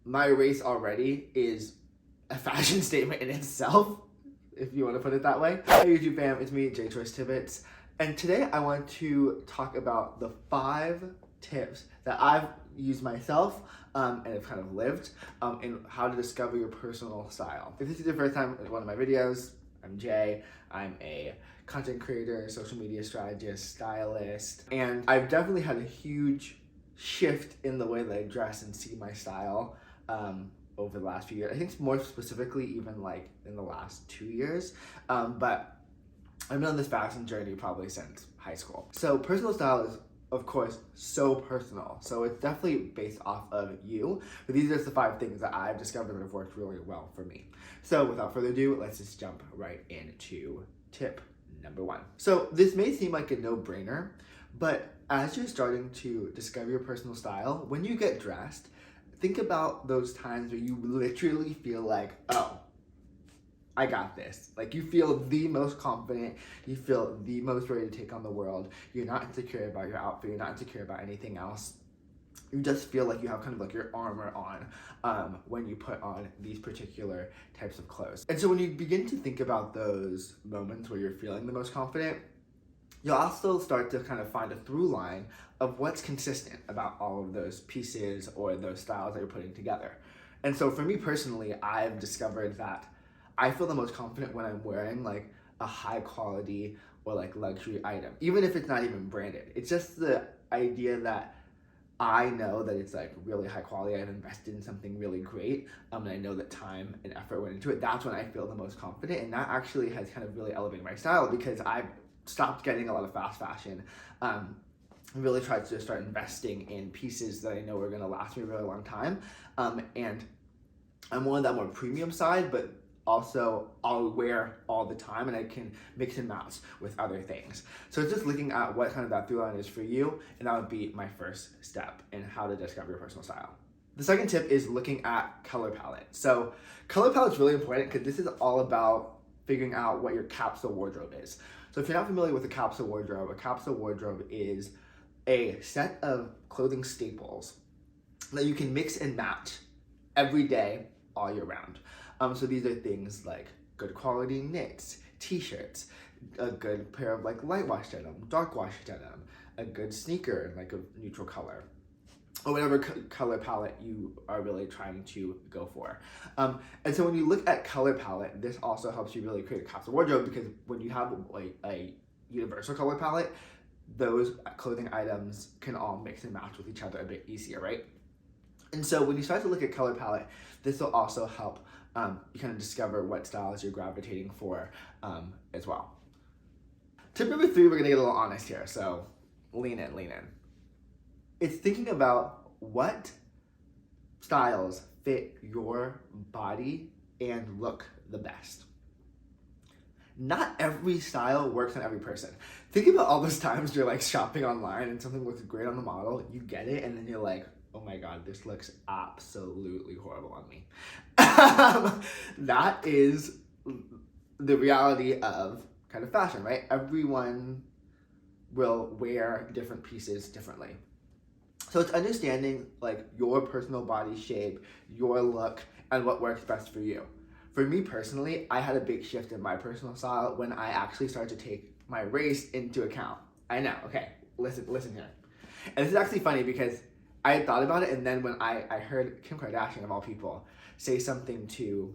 my race already is a fashion statement in itself, if you want to put it that way. Hey YouTube fam, it's me, Choyce Tibbitts, and today I want to talk about the 5 tips that I've used myself and have kind of lived in how to discover your personal style. If this is your first time in one of my videos, I'm Jay. I'm a content creator, social media strategist, stylist, and I've definitely had a huge shift in the way that I dress and see my style over the last few years. I think more specifically even like in the last 2 years, but I've been on this fashion journey probably since high school. So personal style is, of course, so personal. So it's definitely based off of you. But these are just the 5 things that I've discovered that have worked really well for me. So without further ado, let's just jump right into tip number 1. So this may seem like a no-brainer, but as you're starting to discover your personal style, when you get dressed, think about those times where you literally feel like, oh, I got this. Like you feel the most confident, you feel the most ready to take on the world. You're not insecure about your outfit, you're not insecure about anything else. You just feel like you have kind of like your armor on when you put on these particular types of clothes. And so when you begin to think about those moments where you're feeling the most confident, you'll also start to kind of find a through line of what's consistent about all of those pieces or those styles that you're putting together. And so for me personally, I've discovered that I feel the most confident when I'm wearing like a high quality or like luxury item, even if it's not even branded. It's just the idea that I know that it's like really high quality. I've invested in something really great, and I know that time and effort went into it. That's when I feel the most confident, and that actually has kind of really elevated my style because I've stopped getting a lot of fast fashion. Really tried to start investing in pieces that I know are going to last me a really long time, and I'm on that more premium side, but also I'll wear all the time and I can mix and match with other things. So it's just looking at what kind of that through line is for you, and that would be my first step in how to discover your personal style. The second tip is looking at color palette. So color palette is really important because this is all about figuring out what your capsule wardrobe is. So if you're not familiar with a capsule wardrobe is a set of clothing staples that you can mix and match every day, all year round. So these are things like good quality knits, t-shirts, a good pair of like light wash denim, dark wash denim, a good sneaker, like a neutral color, or whatever color palette you are really trying to go for. And so when you look at color palette, this also helps you really create a capsule wardrobe, because when you have like a universal color palette, those clothing items can all mix and match with each other a bit easier, right? And so when you start to look at color palette, this will also help you kind of discover what styles you're gravitating for as well. Tip number 3, we're gonna get a little honest here, so lean in. It's thinking about what styles fit your body and look the best. Not every style works on every person. Think about all those times you're like shopping online and something looks great on the model, you get it, and then you're like, oh my God, this looks absolutely horrible on me. That is the reality of kind of fashion, right? Everyone will wear different pieces differently. So it's understanding like your personal body shape, your look, and what works best for you. For me personally, I had a big shift in my personal style when I actually started to take my race into account. I know, okay, listen here. And this is actually funny because I had thought about it, and then when I heard Kim Kardashian, of all people, say something to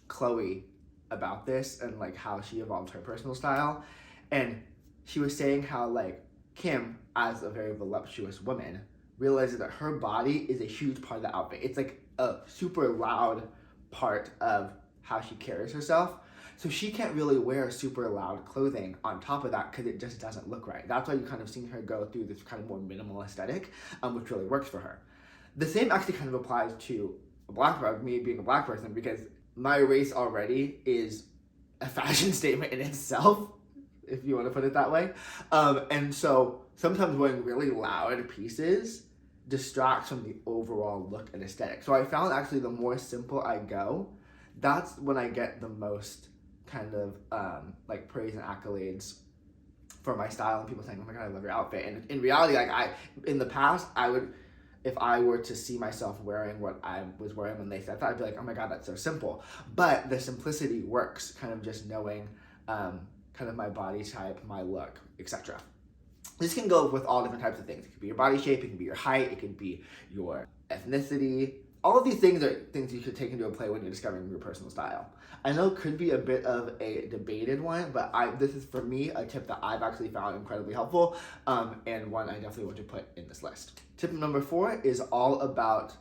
Khloe about this and like how she evolved her personal style, and she was saying how like Kim, as a very voluptuous woman, realizes that her body is a huge part of the outfit. It's like a super loud part of how she carries herself. So she can't really wear super loud clothing on top of that because it just doesn't look right. That's why you kind of seen her go through this kind of more minimal aesthetic, which really works for her. The same actually kind of applies to me being a black person, because my race already is a fashion statement in itself, if you want to put it that way. And so sometimes wearing really loud pieces distracts from the overall look and aesthetic. So I found actually the more simple I go, that's when I get the most kind of like praise and accolades for my style, and people saying, oh my God, I love your outfit. And in reality, like in the past, I would if I were to see myself wearing what I was wearing when they said that, I'd be like, oh my God, that's so simple. But the simplicity works, kind of just knowing kind of my body type, my look, etc. This can go with all different types of things. It could be your body shape, it can be your height, it could be your ethnicity. All of these things are things you should take into play when you're discovering your personal style. I know it could be a bit of a debated one, but this is, for me, a tip that I've actually found incredibly helpful, and one I definitely want to put in this list. Tip number 4 is all about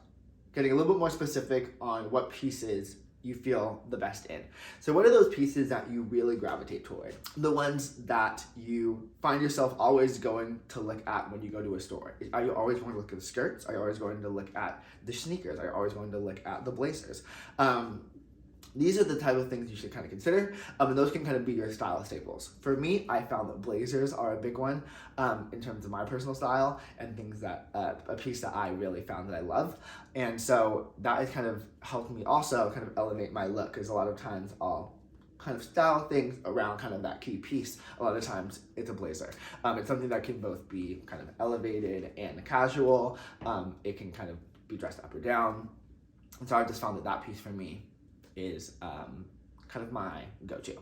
getting a little bit more specific on what pieces you feel the best in. So what are those pieces that you really gravitate toward? The ones that you find yourself always going to look at when you go to a store. Are you always going to look at the skirts? Are you always going to look at the sneakers? Are you always going to look at the blazers? These are the type of things you should kind of consider, and those can kind of be your style staples. For me, I found that blazers are a big one in terms of my personal style and things that, a piece that I really found that I love. And so that has kind of helped me also kind of elevate my look, because a lot of times I'll kind of style things around kind of that key piece. A lot of times it's a blazer. It's something that can both be kind of elevated and casual. It can kind of be dressed up or down. And so I just found that that piece for me is kind of my go-to.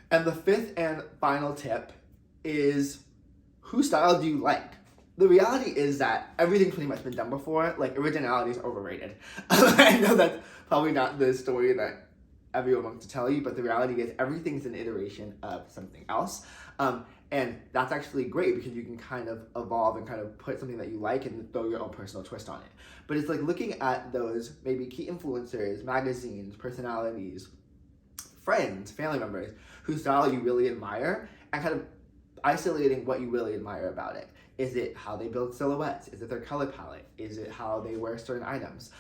And the 5th and final tip is, whose style do you like? The reality is that everything's pretty much been done before. Like, originality is overrated. I know that's probably not the story that everyone wants to tell you, but the reality is everything's an iteration of something else. And that's actually great, because you can kind of evolve and kind of put something that you like and throw your own personal twist on it. But it's like looking at those maybe key influencers, magazines, personalities, friends, family members, whose style you really admire, and kind of isolating what you really admire about it. Is it how they build silhouettes? Is it their color palette? Is it how they wear certain items?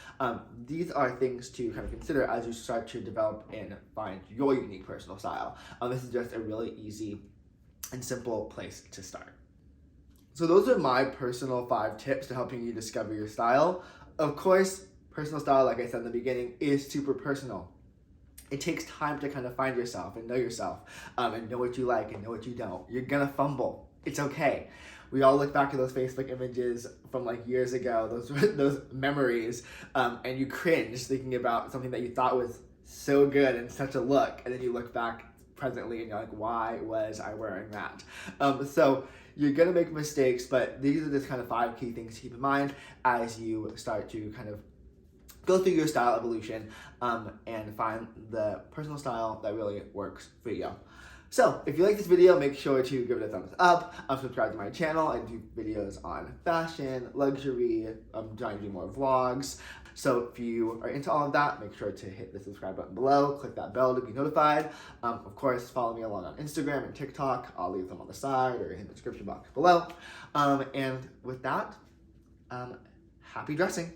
These are things to kind of consider as you start to develop and find your unique personal style. This is just a really easy and simple place to start. So those are my personal 5 tips to helping you discover your style. Of course, personal style, like I said in the beginning, is super personal. It takes time to kind of find yourself and know yourself, and know what you like and know what you don't. You're gonna fumble. It's okay. We all look back at those Facebook images from like years ago, those memories, and you cringe thinking about something that you thought was so good and such a look, and then you look back presently and you're like, why was I wearing that? So you're gonna make mistakes, but these are just kind of 5 key things to keep in mind as you start to kind of go through your style evolution, and find the personal style that really works for you. So if you like this video, make sure to give it a thumbs up, subscribe to my channel. I do videos on fashion, luxury, I'm trying to do more vlogs. So if you are into all of that, make sure to hit the subscribe button below, click that bell to be notified. Of course, follow me along on Instagram and TikTok. I'll leave them on the side or in the description box below. And with that, happy dressing.